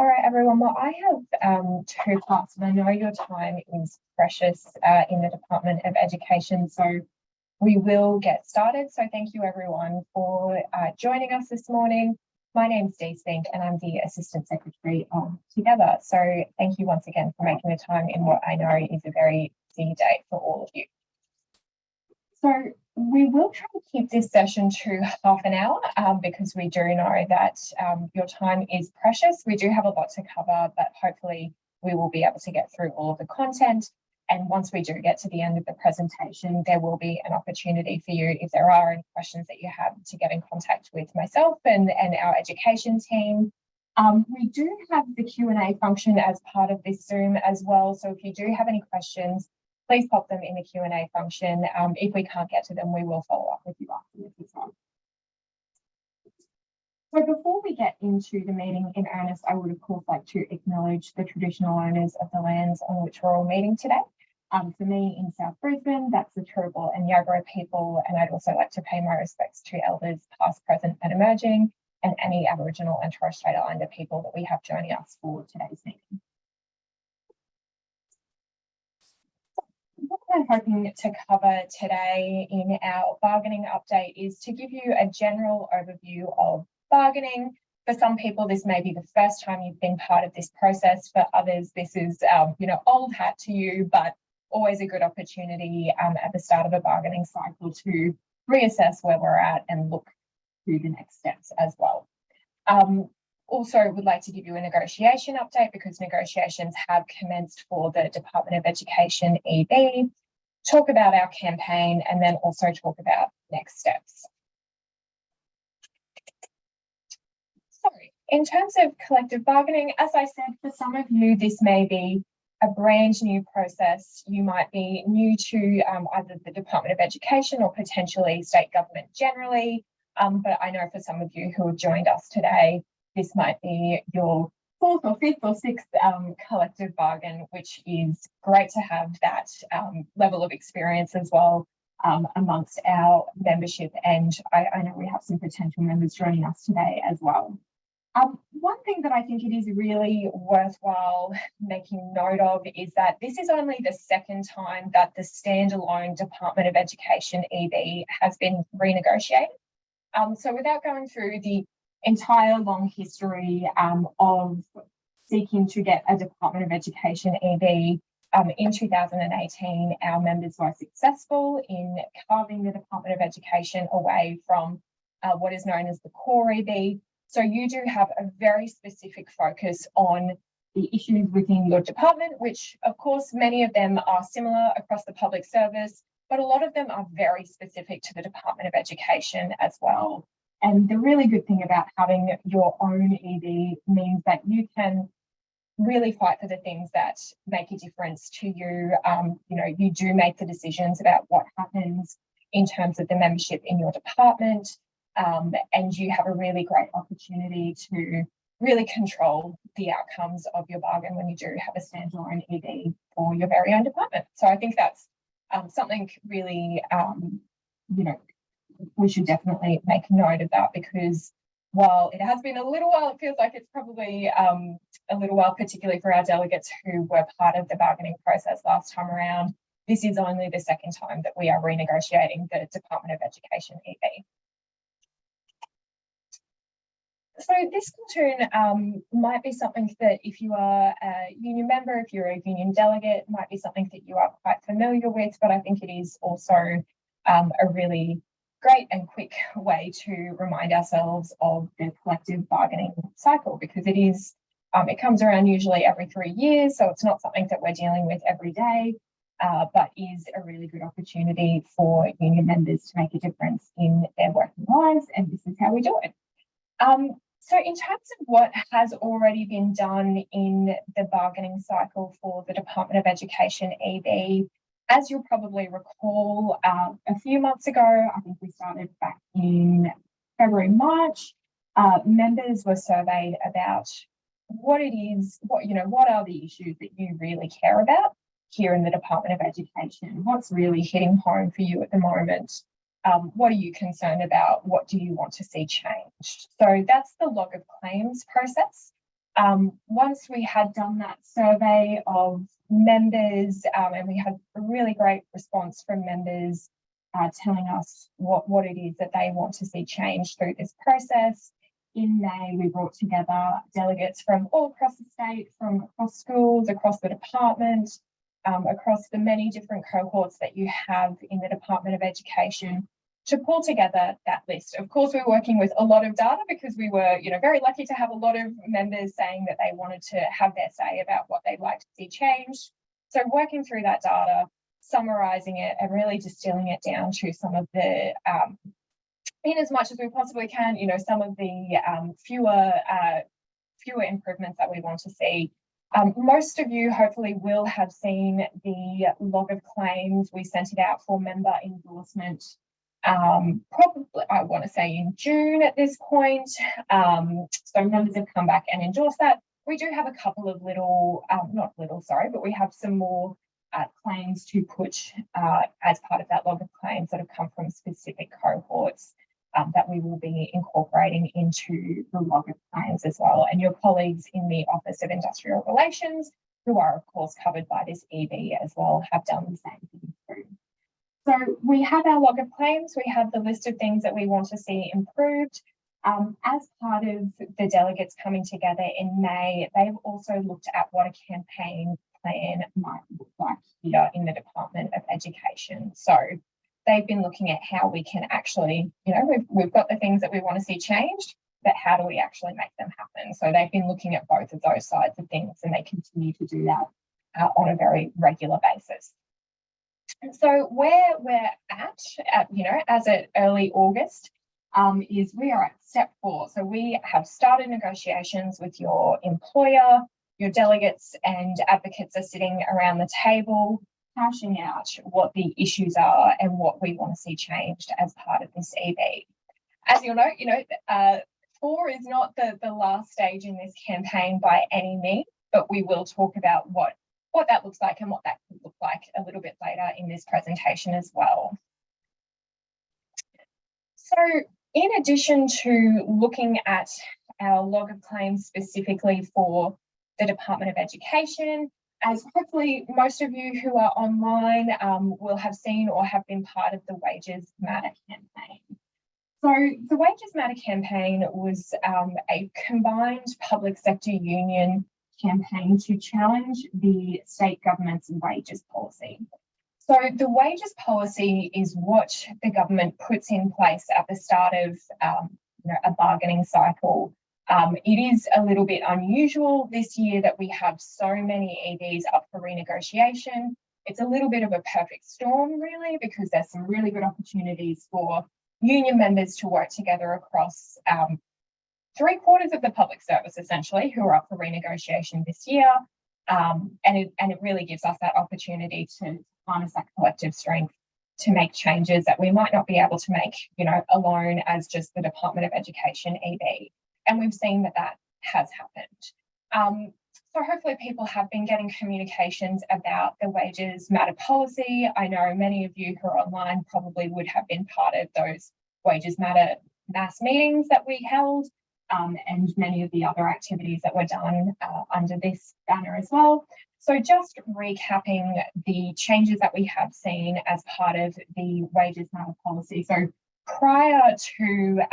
All right, everyone. Well, I have two parts, and I know your time is precious in the Department of Education, so we will get started. So thank you, everyone, for joining us this morning. My name's Spink, and I'm the Assistant Secretary of Together. So thank you once again for making the time in what I know is a very busy day for all of you. So we will try to keep this session to half an hour because we do know that your time is precious. We do have a lot to cover, but hopefully we will be able to get through all of the content. And once we do get to the end of the presentation, there will be an opportunity for you, if there are any questions that you have, to get in contact with myself and our education team. We do have the Q&A function as part of this Zoom as well. So if you do have any questions, please pop them in the Q&A function. If we can't get to them, we will follow up with you afterwards as well. So before we get into the meeting in earnest, I would of course like to acknowledge the traditional owners of the lands on which we're all meeting today. For me in South Brisbane, that's the Turrbal and Yagara people, and I'd also like to pay my respects to elders past, present and emerging, and any Aboriginal and Torres Strait Islander people that we have joining us for today's meeting. What I'm hoping to cover today in our bargaining update is to give you a general overview of bargaining. For some people, this may be the first time you've been part of this process. For others, this is old hat to you, but always a good opportunity at the start of a bargaining cycle to reassess where we're at and look to the next steps as well. Also would like to give you a negotiation update because negotiations have commenced for the Department of Education EB, talk about our campaign, and then also talk about next steps. So in terms of collective bargaining, as I said, for some of you, this may be a brand new process. You might be new to either the Department of Education or potentially state government generally. But I know for some of you who have joined us today, this might be your fourth or fifth or sixth collective bargain, which is great to have that level of experience as well amongst our membership. And I know we have some potential members joining us today as well. One thing that I think it is really worthwhile making note of is that this is only the second time that the standalone Department of Education EB has been renegotiated. So without going through the entire long history of seeking to get a Department of Education EB, in 2018, our members were successful in carving the Department of Education away from what is known as the core EB. So you do have a very specific focus on the issues within your department, which of course many of them are similar across the public service, but a lot of them are very specific to the Department of Education as well. And the really good thing about having your own EB means that you can really fight for the things that make a difference to you. You do make the decisions about what happens in terms of the membership in your department. And you have a really great opportunity to really control the outcomes of your bargain when you do have a standalone EB for your very own department. So I think that's something really, we should definitely make note of that, because while it has been a little while, it feels like it's probably a little while, particularly for our delegates who were part of the bargaining process last time around. This is only the second time that we are renegotiating the Department of Education EB. So this cartoon might be something that if you are a union member, if you're a union delegate, might be something that you are quite familiar with, but I think it is also a really great and quick way to remind ourselves of the collective bargaining cycle, because it is, it comes around usually every 3 years, so it's not something that we're dealing with every day, but is a really good opportunity for union members to make a difference in their working lives, and this is how we do it. So in terms of what has already been done in the bargaining cycle for the Department of Education EB, as you'll probably recall, a few months ago, I think we started back in February, March, members were surveyed about what it is, what are the issues that you really care about here in the Department of Education? What's really hitting home for you at the moment? What are you concerned about? What do you want to see changed? So that's the log of claims process. Once we had done that survey of members, and we had a really great response from members telling us what it is that they want to see changed through this process. In May, we brought together delegates from all across the state, from across schools, across the department, across the many different cohorts that you have in the Department of Education, to pull together that list. Of course, we're working with a lot of data because we were, very lucky to have a lot of members saying that they wanted to have their say about what they'd like to see changed. So working through that data, summarising it, and really distilling it down to some of the, in as much as we possibly can, some of the fewer improvements that we want to see. Most of you hopefully will have seen the log of claims. We sent it out for member endorsement, probably, I want to say, in June at this point. So members have come back and endorsed that. We do have a couple of but we have some more claims to put as part of that log of claims that have come from specific cohorts that we will be incorporating into the log of claims as well. And your colleagues in the Office of Industrial Relations, who are of course covered by this EB as well, have done the same thing too. So we have our log of claims, we have the list of things that we want to see improved. As part of the delegates coming together in May, they've also looked at what a campaign plan might look like here in the Department of Education. So they've been looking at how we can actually, we've got the things that we want to see changed, but how do we actually make them happen? So they've been looking at both of those sides of things, and they continue to do that on a very regular basis. And so where we're at as of early August, is we are at step 4. So we have started negotiations with your employer. Your delegates and advocates are sitting around the table, hashing out what the issues are and what we want to see changed as part of this EB. As you'll know, 4 is not the last stage in this campaign by any means, but we will talk about what that looks like and what that could look like a little bit later in this presentation as well. So in addition to looking at our log of claims specifically for the Department of Education, as hopefully most of you who are online will have seen or have been part of the Wages Matter campaign. So the Wages Matter campaign was a combined public sector union campaign to challenge the state government's wages policy. So the wages policy is what the government puts in place at the start of a bargaining cycle. It is a little bit unusual this year that we have so many EBs up for renegotiation. It's a little bit of a perfect storm, really, because there's some really good opportunities for union members to work together across 3/4 of the public service, essentially, who are up for renegotiation this year. And it really gives us that opportunity to harness that collective strength to make changes that we might not be able to make, alone as just the Department of Education EB. And we've seen that has happened. So hopefully people have been getting communications about the Wages Matter policy. I know many of you who are online probably would have been part of those Wages Matter mass meetings that we held, and many of the other activities that were done under this banner as well. So just recapping the changes that we have seen as part of the Wages Matter policy. So prior to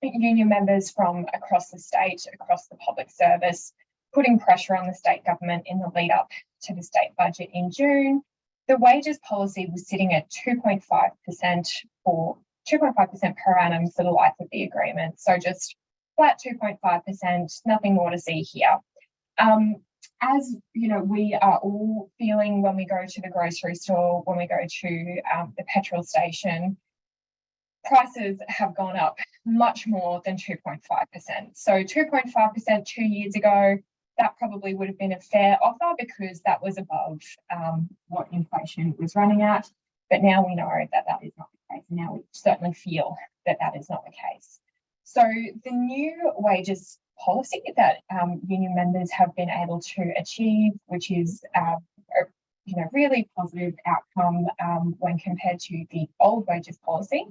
union members from across the state, across the public service, putting pressure on the state government in the lead up to the state budget in June, the wages policy was sitting at 2.5% per annum for the life of the agreement. So just flat 2.5%, nothing more to see here. As we are all feeling when we go to the grocery store, when we go to the petrol station, prices have gone up much more than 2.5%. So 2.5% 2 years ago, that probably would have been a fair offer because that was above what inflation was running at. But now we know that that is not the case. Now we certainly feel that that is not the case. So the new wages policy that union members have been able to achieve, which is a really positive outcome when compared to the old wages policy,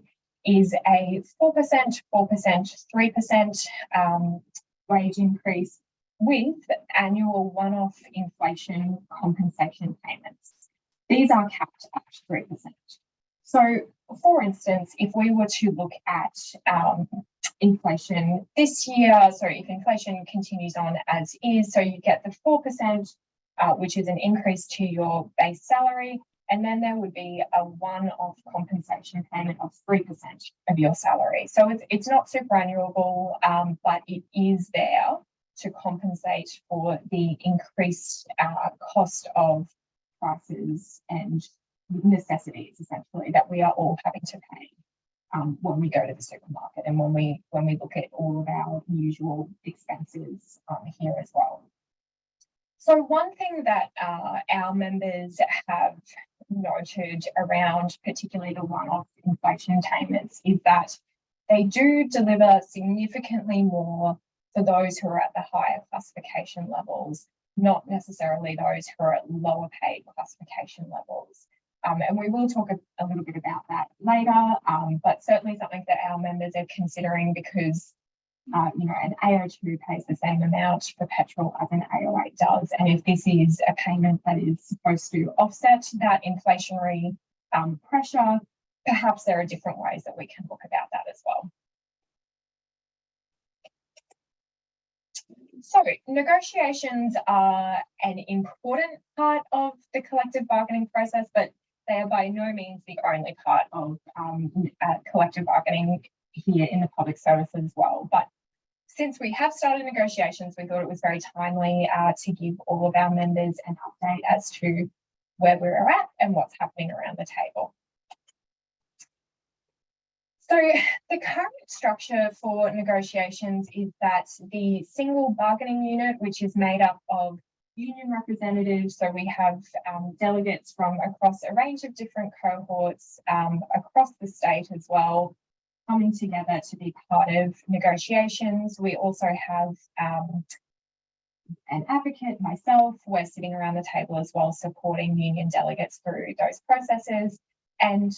is a 4%, 3% wage increase with annual one-off inflation compensation payments. These are capped at 3%. So, for instance, if we were to look at inflation this year, so if inflation continues on as is, so you get the 4%, which is an increase to your base salary, and then there would be a one-off compensation payment of 3% of your salary. So it's not superannuable, but it is there to compensate for the increased cost of prices and necessities, essentially, that we are all having to pay when we go to the supermarket and when we look at all of our usual expenses here as well. So one thing that our members have noted around particularly the one-off inflation payments is that they do deliver significantly more for those who are at the higher classification levels, not necessarily those who are at lower paid classification levels. And we will talk a little bit about that later, but certainly something that our members are considering because an AO2 pays the same amount for petrol as an AO8 does. And if this is a payment that is supposed to offset that inflationary pressure, perhaps there are different ways that we can look about that as well. So negotiations are an important part of the collective bargaining process, but they are by no means the only part of collective bargaining here in the public service as well. But since we have started negotiations, we thought it was very timely to give all of our members an update as to where we're at and what's happening around the table. So the current structure for negotiations is that the single bargaining unit, which is made up of union representatives, so we have delegates from across a range of different cohorts across the state as well, coming together to be part of negotiations. We also have an advocate, myself. We're sitting around the table as well, supporting union delegates through those processes. And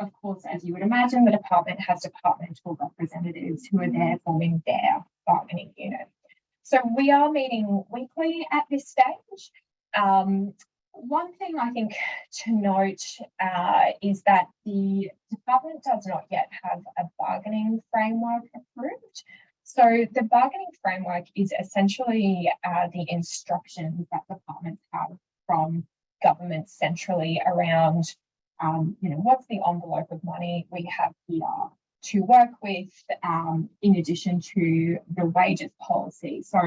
of course, as you would imagine, the department has departmental representatives who are there forming their bargaining unit. So we are meeting weekly at this stage. One thing I think to note is that the department does not yet have a bargaining framework approved. So the bargaining framework is essentially the instructions that departments have from government centrally around what's the envelope of money we have here to work with, in addition to the wages policy. So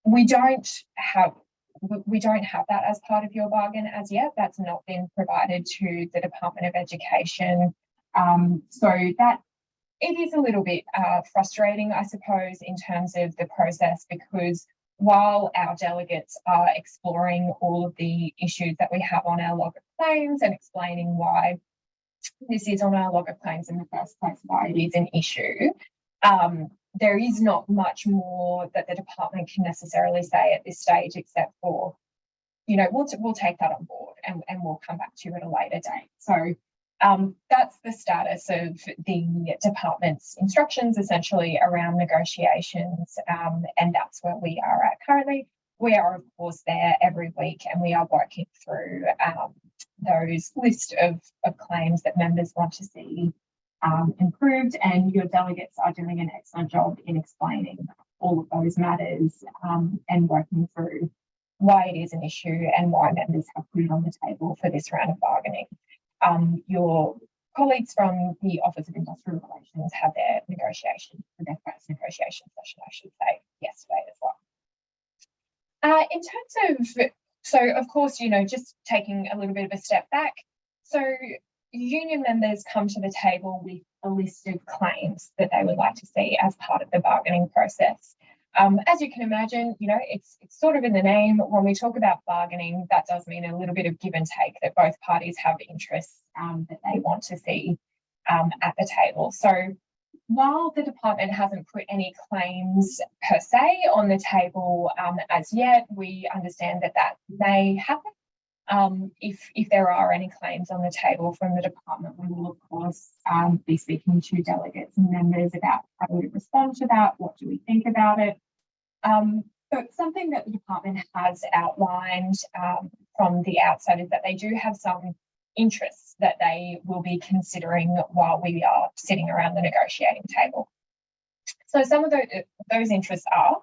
we don't have that as part of your bargain as yet. That's not been provided to the Department of Education. So that it is a little bit frustrating, I suppose, in terms of the process, because while our delegates are exploring all of the issues that we have on our log of claims and explaining why this is on our log of claims in the first place, why it is an issue, there is not much more that the department can necessarily say at this stage, except for, we'll take that on board and we'll come back to you at a later date. So that's the status of the department's instructions essentially around negotiations, and that's where we are at currently. We are, of course, there every week and we are working through those list of claims that members want to see improved, and your delegates are doing an excellent job in explaining all of those matters and working through why it is an issue and why members have put it on the table for this round of bargaining. Your colleagues from the Office of Industrial Relations had their first negotiation session, I should say, yesterday as well. In terms of, so of course, just taking a little bit of a step back. So union members come to the table with a list of claims that they would like to see as part of the bargaining process. As you can imagine, it's sort of in the name. When we talk about bargaining, that does mean a little bit of give and take, that both parties have interests that they want to see at the table. So while the department hasn't put any claims per se on the table as yet, we understand that may happen. If there are any claims on the table from the department, we will, of course, be speaking to delegates and members about how we respond to that, what do we think about it. So something that the department has outlined from the outset is that they do have some interests that they will be considering while we are sitting around the negotiating table. So some of those interests are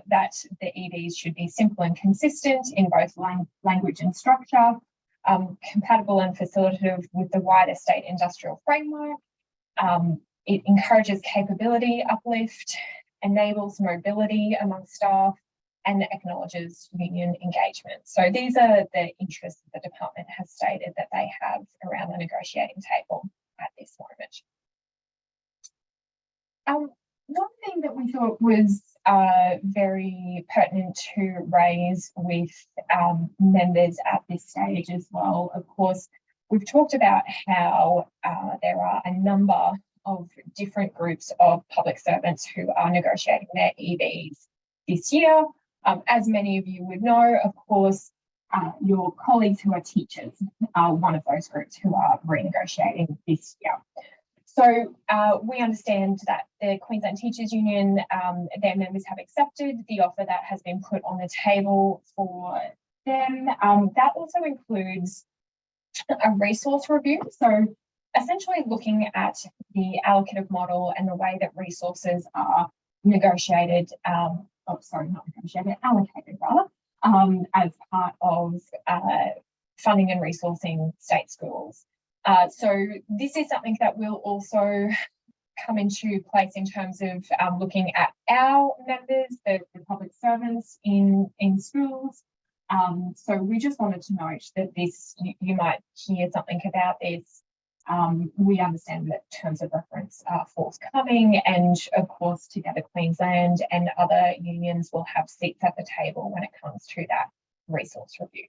that the EBs should be simple and consistent in both language and structure, compatible and facilitative with the wider state industrial framework. It encourages capability uplift, enables mobility among staff, and acknowledges union engagement. So these are the interests the department has stated that they have around the negotiating table at this moment. One thing that we thought was very pertinent to raise with members at this stage as well, of course, we've talked about how there are a number of different groups of public servants who are negotiating their EBs this year. As many of you would know, of course, your colleagues who are teachers are one of those groups who are renegotiating this year. So we understand that the Queensland Teachers Union, their members have accepted the offer that has been put on the table for them. That also includes a resource review. So essentially looking at the allocative model and the way that resources are negotiated, allocated rather, as part of funding and resourcing state schools. So this is something that will also come into place in terms of looking at our members, the public servants in schools. So we just wanted to note that this, you might hear something about this. We understand that terms of reference are forthcoming, and of course Together Queensland and other unions will have seats at the table when it comes to that resource review.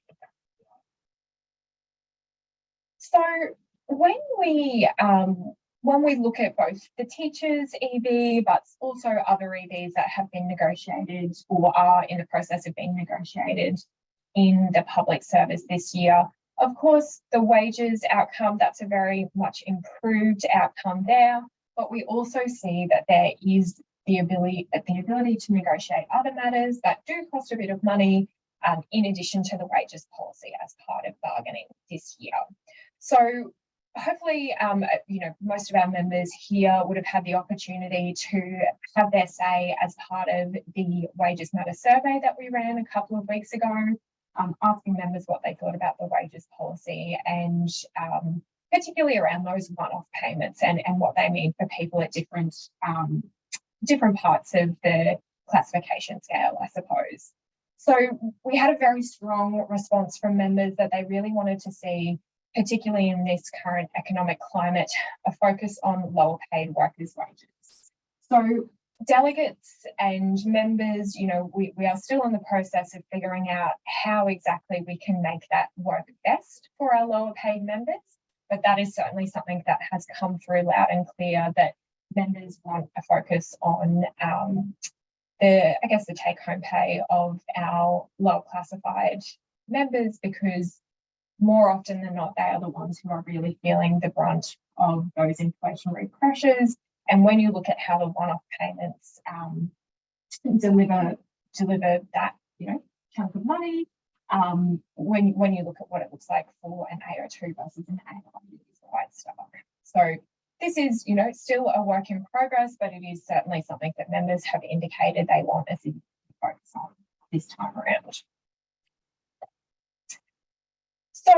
So when we look at both the teachers' EB, but also other EBs that have been negotiated or are in the process of being negotiated in the public service this year, of course, the wages outcome, that's a very much improved outcome there, but we also see that there is the ability to negotiate other matters that do cost a bit of money, in addition to the wages policy as part of bargaining this year. So hopefully, most of our members here would have had the opportunity to have their say as part of the Wages Matter survey that we ran a couple of weeks ago, asking members what they thought about the wages policy and particularly around those one-off payments and what they mean for people at different parts of the classification scale, I suppose. So we had a very strong response from members that they really wanted to see, particularly in this current economic climate, a focus on lower paid workers' wages. So delegates and members, we are still in the process of figuring out how exactly we can make that work best for our lower paid members, but that is certainly something that has come through loud and clear, that members want a focus on the take-home pay of our lower classified members, because more often than not, they are the ones who are really feeling the brunt of those inflationary pressures. And when you look at how the one-off payments deliver that, chunk of money, when you look at what it looks like for an AO2 versus an AO1, it is quite stark. So this is, still a work in progress, but it is certainly something that members have indicated they want us to focus on this time around. So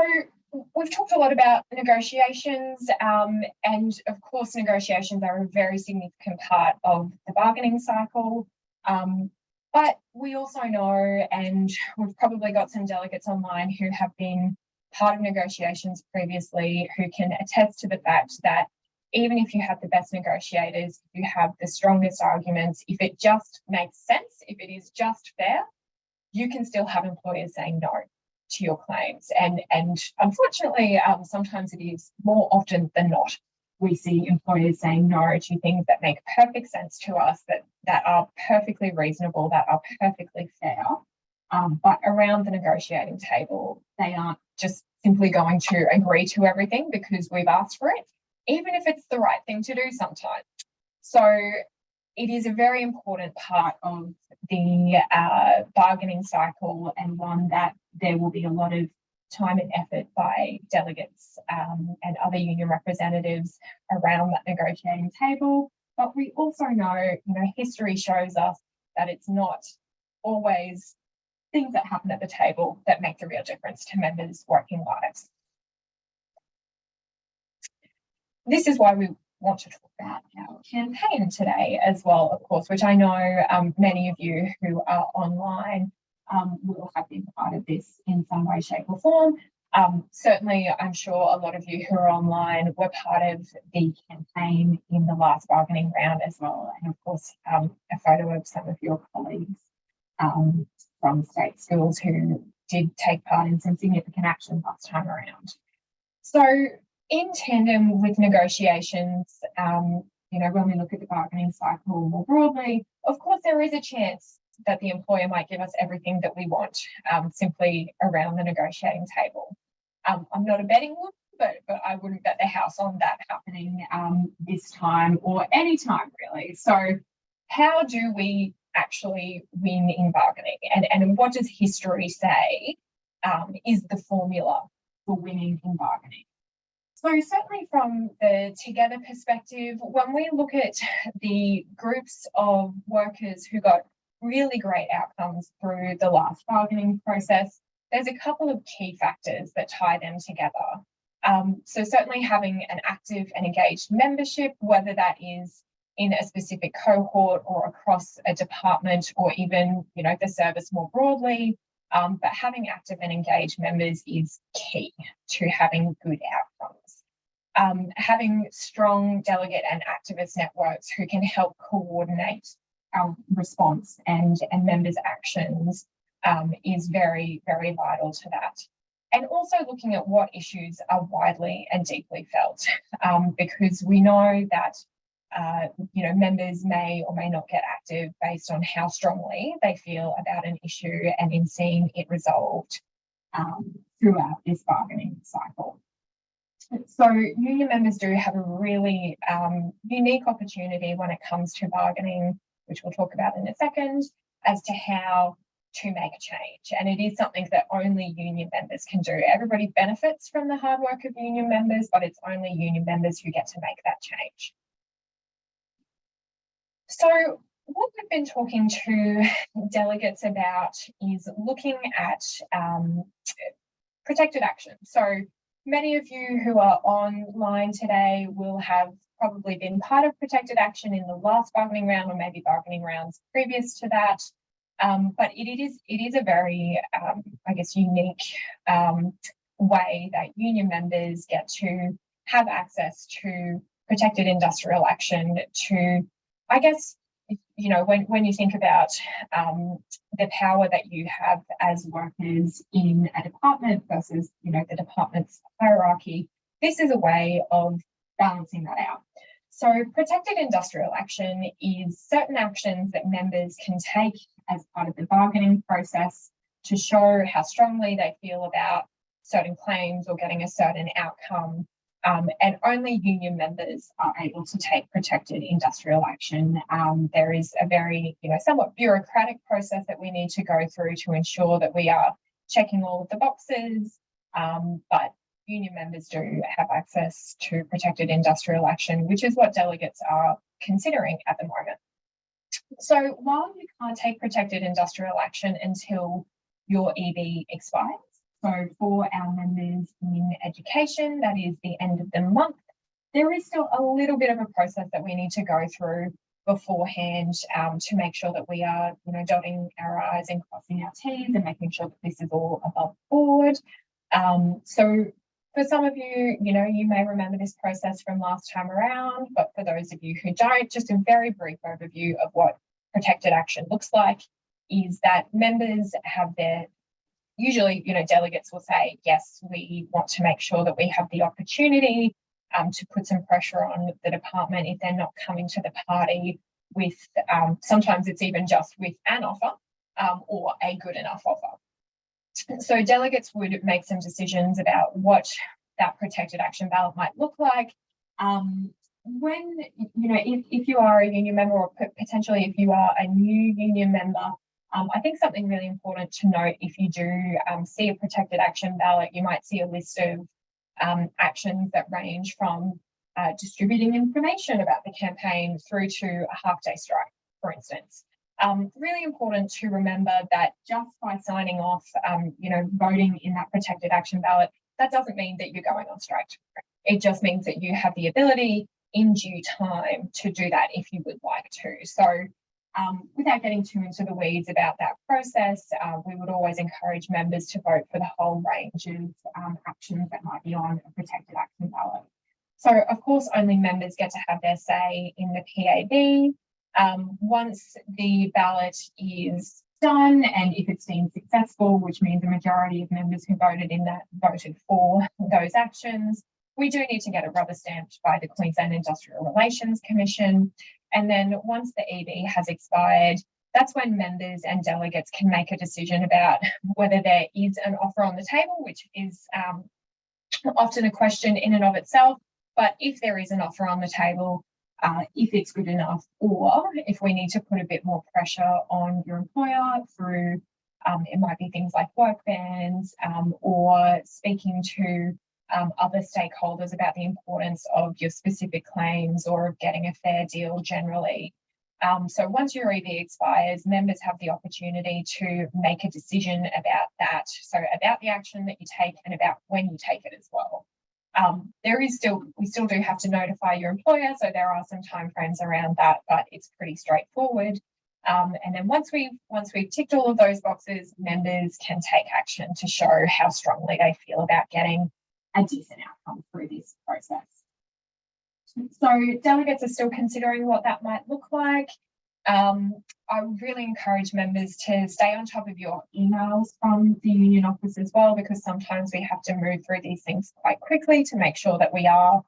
we've talked a lot about negotiations, and of course negotiations are a very significant part of the bargaining cycle, but we also know, and we've probably got some delegates online who have been part of negotiations previously, who can attest to the fact that even if you have the best negotiators, if you have the strongest arguments, if it just makes sense, if it is just fair, you can still have employers saying no to your claims. And unfortunately, sometimes it is more often than not, we see employers saying no to things that make perfect sense to us, that are perfectly reasonable, that are perfectly fair. But around the negotiating table, they aren't just simply going to agree to everything because we've asked for it, even if it's the right thing to do sometimes. So it is a very important part of the bargaining cycle, and one that there will be a lot of time and effort by delegates and other union representatives around that negotiating table. But we also know, history shows us that it's not always things that happen at the table that make the real difference to members' working lives. This is why we want to talk about our campaign today as well, of course, which I know many of you who are online will have been part of this in some way, shape or form. Certainly, I'm sure a lot of you who are online were part of the campaign in the last bargaining round as well. And of course, a photo of some of your colleagues from state schools who did take part in some significant action last time around. So in tandem with negotiations, when we look at the bargaining cycle more broadly, of course, there is a chance that the employer might give us everything that we want simply around the negotiating table. I'm not a betting woman, but I wouldn't bet the house on that happening this time or any time really. So how do we actually win in bargaining? And what does history say is the formula for winning in bargaining? So certainly from the Together perspective, when we look at the groups of workers who got really great outcomes through the last bargaining process, there's a couple of key factors that tie them together. So certainly having an active and engaged membership, whether that is in a specific cohort or across a department or even, the service more broadly, but having active and engaged members is key to having good outcomes. Having strong delegate and activist networks who can help coordinate our response and members' actions is very, very vital to that. And also looking at what issues are widely and deeply felt, because we know that members may or may not get active based on how strongly they feel about an issue and in seeing it resolved throughout this bargaining cycle. So union members do have a really unique opportunity when it comes to bargaining, which we'll talk about in a second, as to how to make a change. And it is something that only union members can do. Everybody benefits from the hard work of union members, but it's only union members who get to make that change. So what we've been talking to delegates about is looking at protected action. So many of you who are online today will have probably been part of protected action in the last bargaining round or maybe bargaining rounds previous to that. But it is a very, unique way that union members get to have access to protected industrial action to, when you think about the power that you have as workers in a department versus, the department's hierarchy, this is a way of balancing that out. So protected industrial action is certain actions that members can take as part of the bargaining process to show how strongly they feel about certain claims or getting a certain outcome. And only union members are able to take protected industrial action. There is a very, somewhat bureaucratic process that we need to go through to ensure that we are checking all of the boxes, but union members do have access to protected industrial action, which is what delegates are considering at the moment. So while you can't take protected industrial action until your EB expires, so for our members in education, that is the end of the month, there is still a little bit of a process that we need to go through beforehand to make sure that we are, dotting our I's and crossing our T's and making sure that this is all above board. So for some of you, you may remember this process from last time around, but for those of you who don't, just a very brief overview of what protected action looks like is that members have usually, delegates will say, yes, we want to make sure that we have the opportunity to put some pressure on the department if they're not coming to the party with, sometimes it's even just with an offer or a good enough offer. So delegates would make some decisions about what that protected action ballot might look like. when, if you are a union member, or potentially if you are a new union member, I think something really important to note, if you do see a protected action ballot, you might see a list of actions that range from distributing information about the campaign through to a half-day strike, for instance. Really important to remember that just by signing off, voting in that protected action ballot, that doesn't mean that you're going on strike. It just means that you have the ability in due time to do that if you would like to. So without getting too into the weeds about that process, we would always encourage members to vote for the whole range of actions that might be on a protected action ballot. So, of course, only members get to have their say in the PAB. Once the ballot is done, and if it's been successful, which means the majority of members who voted in that voted for those actions, we do need to get it rubber stamped by the Queensland Industrial Relations Commission. And then once the EB has expired, that's when members and delegates can make a decision about whether there is an offer on the table, which is often a question in and of itself. But if there is an offer on the table, if it's good enough, or if we need to put a bit more pressure on your employer through, it might be things like work bans, or speaking to other stakeholders about the importance of your specific claims or of getting a fair deal generally. So once your EB expires, members have the opportunity to make a decision about that. So about the action that you take and about when you take it as well. We still do have to notify your employer, so there are some timeframes around that, but it's pretty straightforward. And then once we've ticked all of those boxes, members can take action to show how strongly they feel about getting a decent outcome through this process. So delegates are still considering what that might look like. I really encourage members to stay on top of your emails from the union office as well, because sometimes we have to move through these things quite quickly to make sure that we are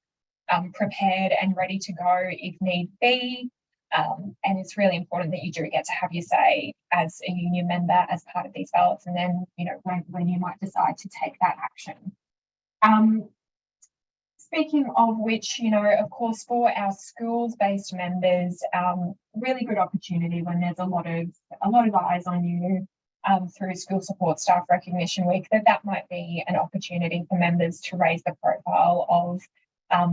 prepared and ready to go if need be. And it's really important that you do get to have your say as a union member as part of these ballots, and then, when you might decide to take that action. Speaking of which, of course, for our schools-based members, really good opportunity when there's a lot of eyes on you through School Support Staff Recognition Week, that might be an opportunity for members to raise the profile of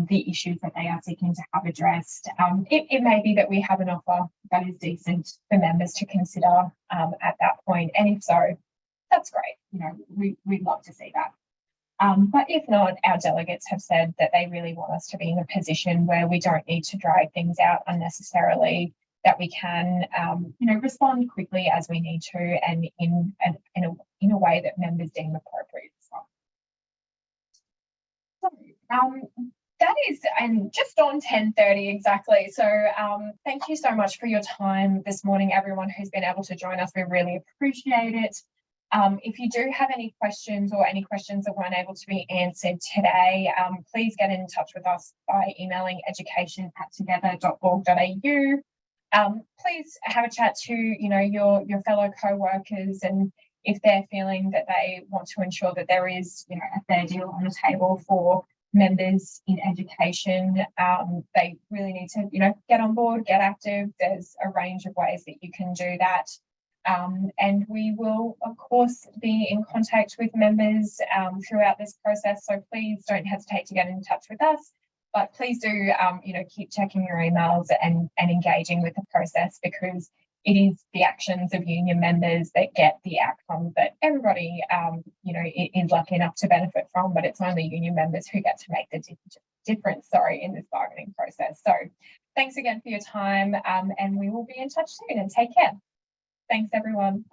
the issues that they are seeking to have addressed. It may be that we have an offer that is decent for members to consider at that point, and if so, that's great. We'd love to see that. But if not, our delegates have said that they really want us to be in a position where we don't need to drag things out unnecessarily, that we can, respond quickly as we need to, and in a way that members deem appropriate as well. So, that is, and just on 10:30 exactly. So thank you so much for your time this morning, everyone who's been able to join us. We really appreciate it. If you do have any questions, or any questions that weren't able to be answered today, please get in touch with us by emailing education@together.org.au. Please have a chat to your fellow co-workers, and if they're feeling that they want to ensure that there is a fair deal on the table for members in education, they really need to get on board, get active. There's a range of ways that you can do that. And we will, of course, be in contact with members throughout this process. So please don't hesitate to get in touch with us. But please do, keep checking your emails and engaging with the process, because it is the actions of union members that get the outcome that everybody, is lucky enough to benefit from. But it's only union members who get to make the difference, in this bargaining process. So thanks again for your time, and we will be in touch soon, and take care. Thanks, everyone.